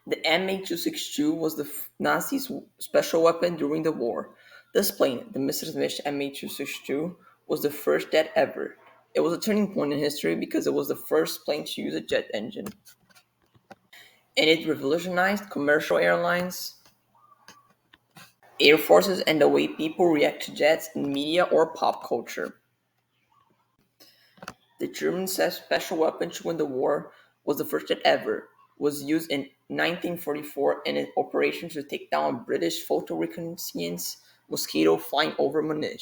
The MH262 was the Nazis' special weapon during the war. This plane, the Messerschmitt MH262, was the first jet ever. It was a turning point in history because it was the first plane to use a jet engine. And it revolutionized commercial airlines, air forces, and the way people react to jets in media or pop culture. The German special weapon to win the war was the first jet ever. Was used in 1944 in an operation to take down a British photo reconnaissance mosquito flying over Munich.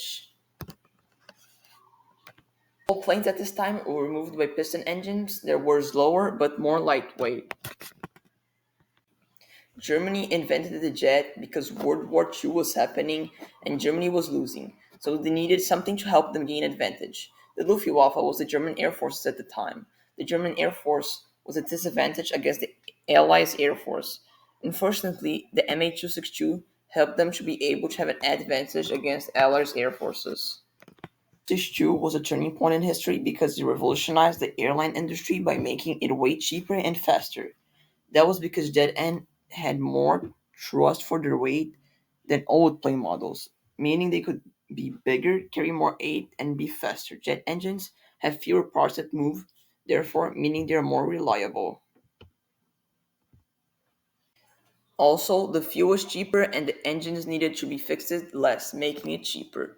All planes at this time were moved by piston engines. They were slower but more lightweight. Germany invented the jet because World War II was happening and Germany was losing, so they needed something to help them gain advantage. The Luftwaffe was the German Air Forces at the time. The German Air Force was a disadvantage against the Allies' Air Force. Unfortunately, the MH262 helped them to be able to have an advantage against Allies' Air Forces. This too was a turning point in history because it revolutionized the airline industry by making it way cheaper and faster. That was because Jet N had more thrust for their weight than old plane models, meaning they could be bigger, carry more weight, and be faster. Jet engines have fewer parts that move, therefore meaning they're more reliable. Also, the fuel was cheaper and the engines needed to be fixed less, making it cheaper.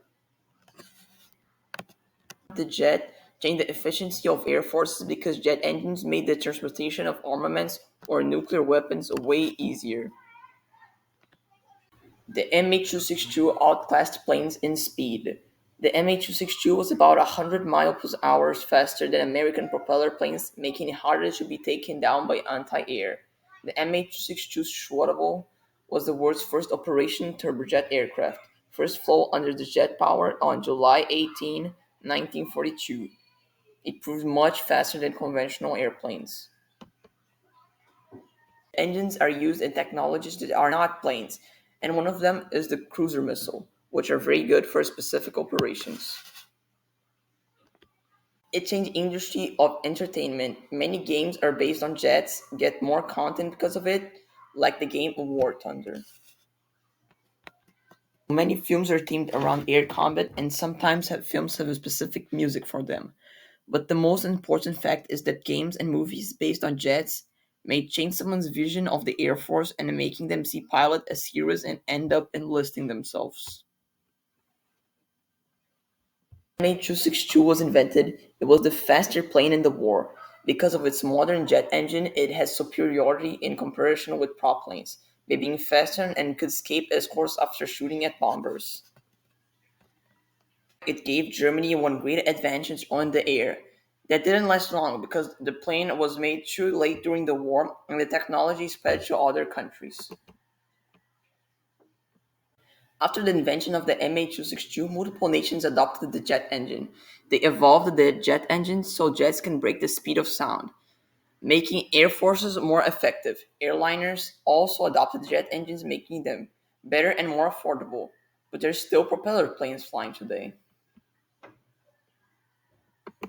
The jet changed the efficiency of air forces because jet engines made the transportation of armaments or nuclear weapons way easier. The MH262 outclassed planes in speed. The MH262 was about 100 miles per hour faster than American propeller planes, making it harder to be taken down by anti-air. The MH262 Schwartable was the world's first operation turbojet aircraft, first flown under the jet power on July 18, 1942. It proved much faster than conventional airplanes. Engines are used in technologies that are not planes, and one of them is the cruiser missile, which are very good for specific operations. It changed the industry of entertainment. Many games are based on jets, get more content because of it, like the game War Thunder. Many films are themed around air combat, and sometimes films have a specific music for them. But the most important fact is that games and movies based on jets may change someone's vision of the Air Force and making them see pilot as heroes and end up enlisting themselves. When MH262 was invented, it was the faster plane in the war. Because of its modern jet engine, it has superiority in comparison with prop planes, by being faster and could escape escorts after shooting at bombers. It gave Germany one great advantage on the air. That didn't last long because the plane was made too late during the war and the technology spread to other countries. After the invention of the MH262, multiple nations adopted the jet engine. They evolved the jet engine so jets can break the speed of sound, making air forces more effective. Airliners also adopted jet engines, making them better and more affordable. But there's still propeller planes flying today.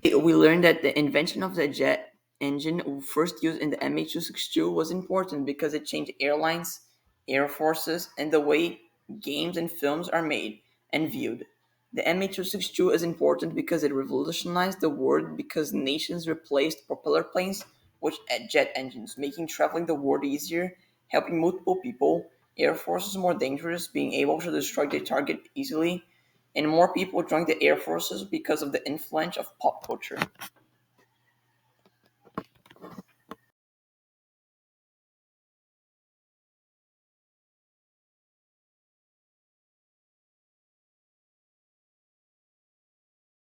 We learned that the invention of the jet engine, first used in the MH262, was important because it changed airlines, air forces, and the way games and films are made and viewed. The MH262 is important because it revolutionized the world because nations replaced propeller planes with jet engines, making traveling the world easier, helping multiple people, air forces more dangerous, being able to destroy their target easily, and more people joined the air forces because of the influence of pop culture.